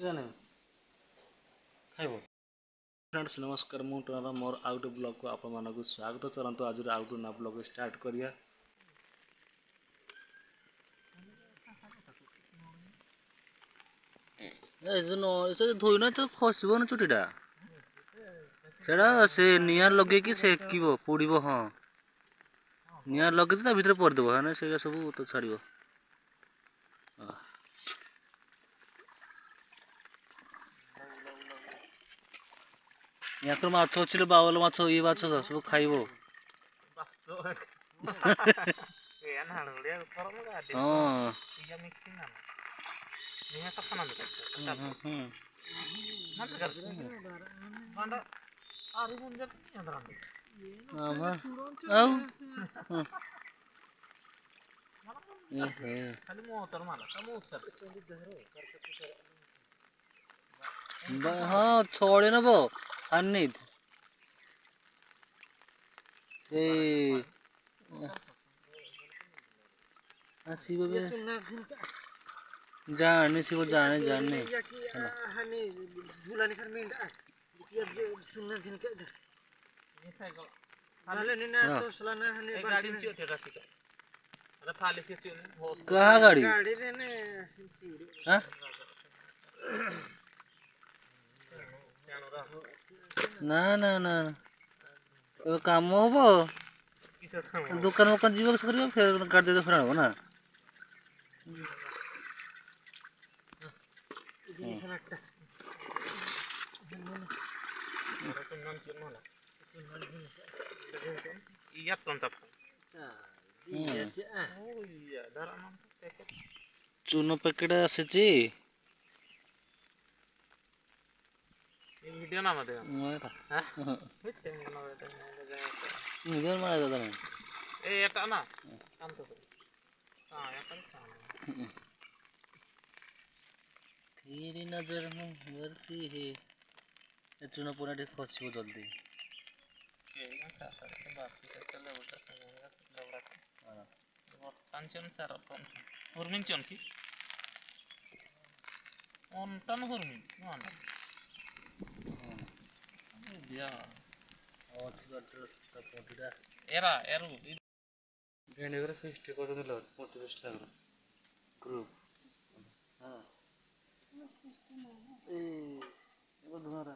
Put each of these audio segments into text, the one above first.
खाइब फ्रेंड्स नमस्कार मुझे मोर आउ गोटे ब्लॉग को आप स्वागत चलते आज आउ गोटे ना ब्लॉग स्टार्ट करिया धोईना तो खसब ना चुटीटा से निआर लगे कि सेक पोड़ हाँ निआर लगे भितर पड़देव है से सब तो छाड़ यहाँ माछ अच्छे बावल माछ ये माछ सब खाइब हाँ हाँ छोड़े नब अन्नित से आसब जाने से वो जाने जाने कहाँ गाड़ी ना ना ना तो काम हम दुकान वोकान जीव फिर गाड़ी दे फिर आनब ना चून पैकेट आसी वीडियो ना मत निजर मारा दादा ए एटा ना काम तो हां एटा तेरी नजर में मरती है ये चूना पूरा ठीक फंसिबो जल्दी के का सर बाप से चले उल्टा संग लवड़ा हां और कांचन चार टन हुरमिन चन की on टन हुरमिन मान दिया और चिकटर तपोटीटा एरा एरु गेंडे करे फिस्ट को दिलो मोटिवेट लागरो ग्रुप हां ए एबो धुमारा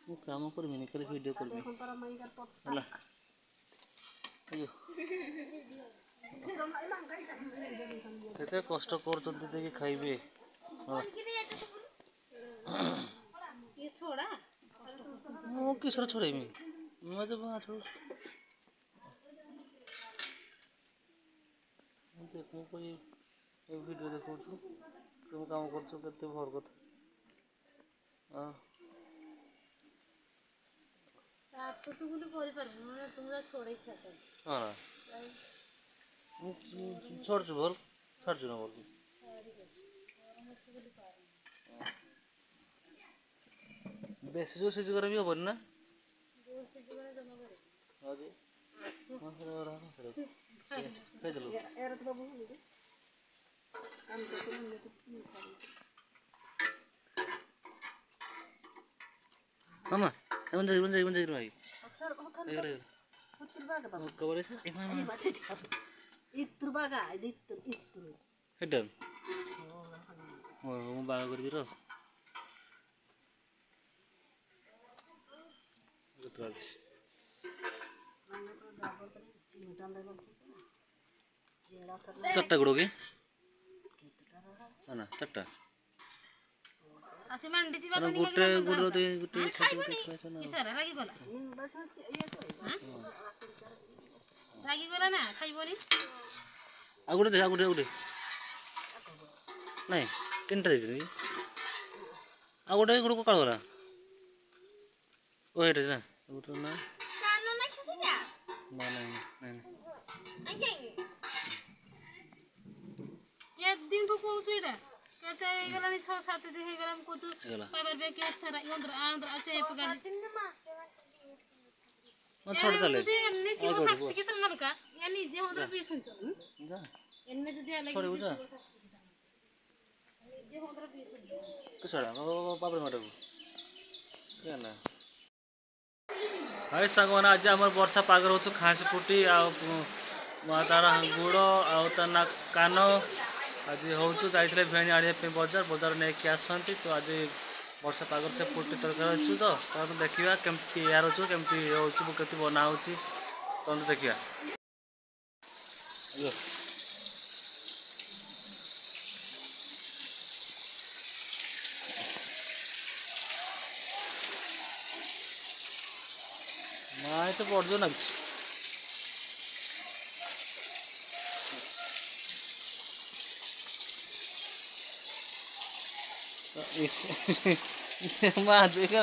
मु काम करबी नि खाली वीडियो करबी हला अयो केते कष्ट करचंती देखि खाइबे ये छोड़ा मु किसर छोड़ेमी मैं तो बात हो देखो कोई एक वीडियो देखो तुम काम करछो केते भर कथा हां रात को तू गुली करि परबो ना तुमरा छोड़ै छत हां छोड़ छु बोल छाड़ छु ना बोल बेसी जो से जगह भी हो ना जोर से जगह जमा करे हां जी हां फिर और फिर चलो यार तो बाबू बोल काम तो नहीं मामा बन जाई भाई अक्सर अरे कुछ बागा बाबा कवर है इमान बाचे इत्र बागा इत्र हेडन ओ मु बागा कर दिरो गुतराज चट्टा गुड़ो के ना चट्टा आसी मंडी सी बात नहीं गुटे गुड़ो दे गुटे किसरा रागी गला रागी गला ना खाइबोनी आ गुटे नहीं तीनटा दे आ गुटे गुड़ो को काल गला ओ हेटे ना गुटे ना कानो ना किसी क्या ना नहीं अंके ये दिन को पहुंचेडा कहते हे गला नि 6-7 दिन हे गला को तो पावर बे के सारा आंध्र आचे पगा दिन मास छोड़ चले तुझे नहीं थी वो साक्षी के संग का यानी जे होदर भी सुनचो इनमें जो दिया छोड़े बुझा ये होंदरा पीस किसड़ा बाबरे मारे क्या ना हाय सागवान आज आम वर्षा पाग रोच खासी फुटी तार गुड़ आना कान आज हूँ जाइए भेणी आने बजार बजार नहीं कि आसती तो आज वर्षा पाग से फुटी तरकार अच्छु तो देखा केमती यार अच्छु केमती होती बना हो देखिए माँ तो पड़ जो लगे माँ देखा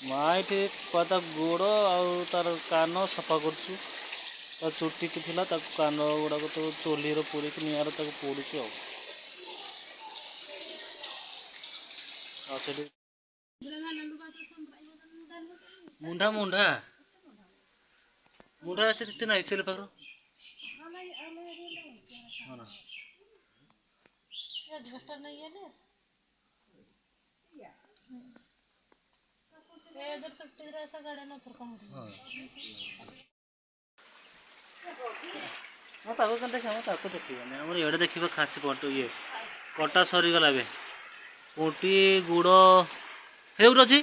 माँ ये पता गोड़ आर कान सफा कर चुटी की थिला कान गुड़ाक तो चोली पूरी निआर पोड़ी मुंडा मुंडा मुंडा से ना इसे पाखर एडजस्टर नहीं है ले ये इधर चुट्टी रे ऐसा गाड़ी ना फरका हो हाँ ताको देखा ताको देखा आम ये देखा खासी पट ये कटा सरीगला ए पुटी गुड़ हेउरछि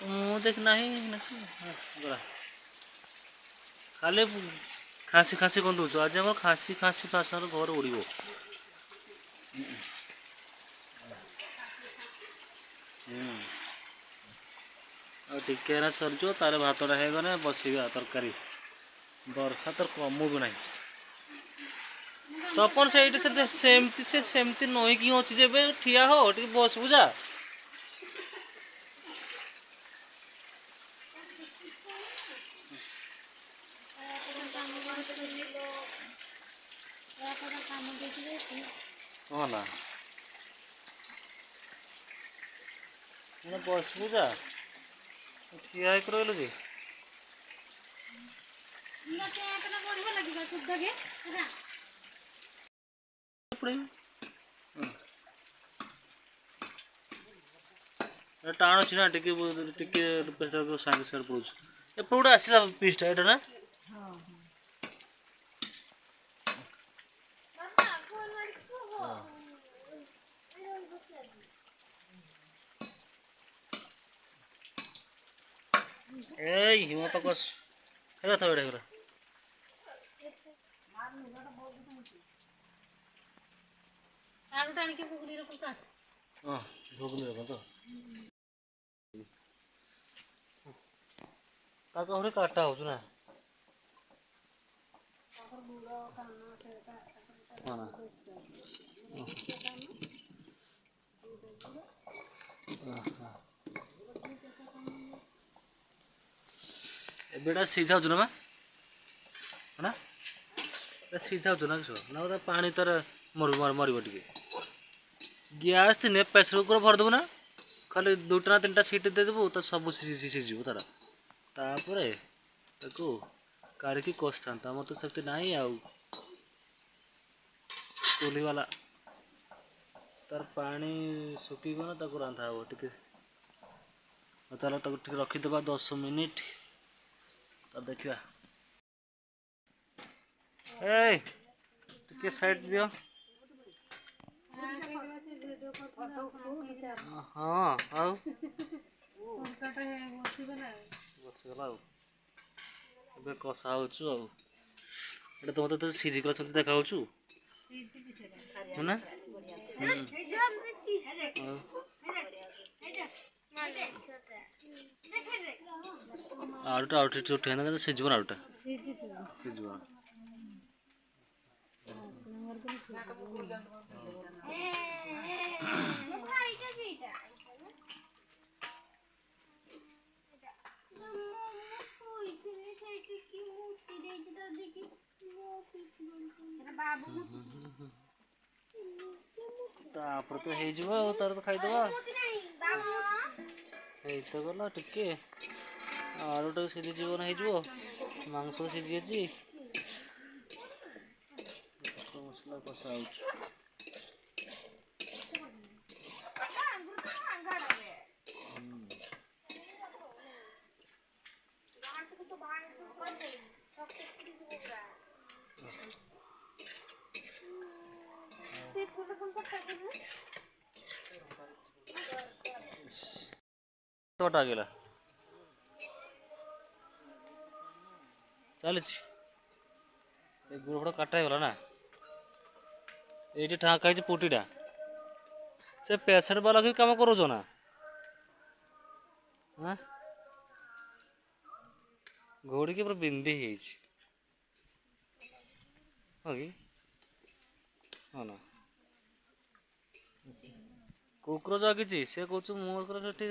मु देख नहीं खाली खासी खासी कौन दूच आज आम खासी खासी फास्ट घर उड़ टिके सरजो तार भातटा होगने बसवा तरकारी बर्षा तो कमु भी ना तपन से सेमती नईकी होची जेबे ठिया हो टी बस बुझा हाँ ना बस बुझा ठिया होकर रही कि टाण अच्छी ना टिके सागे साइड पड़ू एपटे आसला पीसटा एटा ना ए हिमत कस हेगा था बेटा हेगा आलू टाणी के भुगली रो कुका हां भोगनी रखो तो ताको हरे काटा हो ना हां बेटा सीधा हो ना ना सीधा हो ना ना पानी तर मर टे गैस थी प्रेसर कुकर भर देबू ना खाली 2टा 3टा सीट देदेबू तो सब सीझीज तार तापर काढ़ी कष था आम तो से ना चूली वाला तार पानी सुखी गला रांधा हम टे चलो रखीदे 10 मिनिट तो देखा टे साइड दियो हाँ आउ बसगला कषा हो तो मत सीझी गला देखा ना आउटा उठे सीझब आउटा सीझब तापर तो हो तार तो खाईदबा तो गला टिके आलूटा सीधी जीवन हो ମାଂସ ସିଝିଯାଇଛି, ମସଲା କଷା ହେଉଛି। ତଟା ଗଲା ଚାଲିଛି ଏ ଗୋଡ଼ ଫୋଡ଼ କାଟା ହେଇଗଲା ନା। ଏଇଠି ଠାଙ୍କା ହେଇଛି ପୁଟିଟା, ସେ ପେସେଣ୍ଟ ବାଲା ବି କାମ କରୁଛ ନା। ହଁ ଘୋଡ଼ିକି ପୁରା ବିନ୍ଧି ହେଇଯାଇଛି। ହଁ କି ହଁ ନା କୁକୁର ଜଗିଛି, ସେ କହୁଛୁ ମୁଁ ସେଠି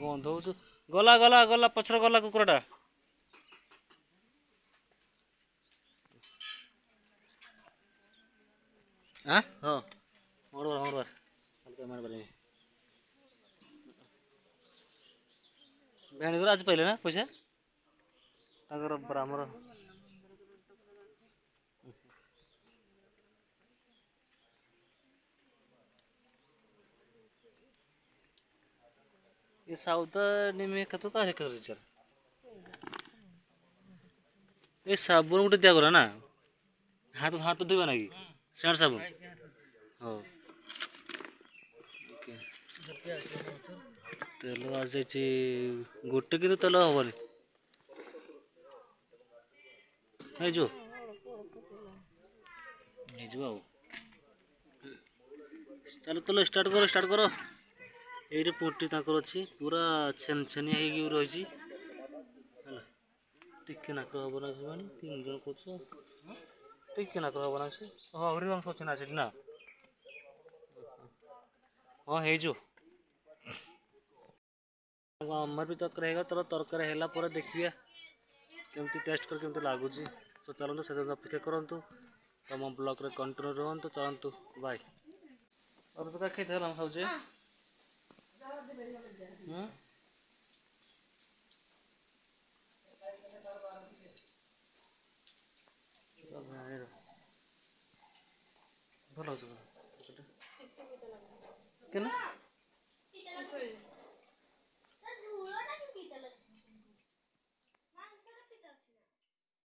ଗନ୍ଧଉଛୁ। ଗଲା ଗଲା ଗଲା ପଛରେ ଗଲା କୁକୁରଟା। हाँ हाँ और बार हल्का मार बने भेण आज पाइले ना पैसा ताकर ब्राह्मण ये साउथ निमे कतो का कर रिचर ये साबुन गुटे दिया गला ना हाथ हाथ धोबा ना कि सेंट साबुन हो तेल आज गोटे कि तेल हबनी है जो चलो तेल स्टार्ट करो ये पोटी ताकर अच्छी पूरा छेन छेनिया रही टिके नाक हम ना तीन जन कर टिके नाक हम ना से हाँ हरिवंश अच्छे ना ना हाँ हो अमर भी तरकारी है तर तरकारी है देखिए केमती टेस्ट कर केमती लगुच तो चलते से अपेक्षा करूँ तुम ब्लॉग रे कंटिन्यू रुहतु चलतु बाय और तो खाई हम खाऊे भल के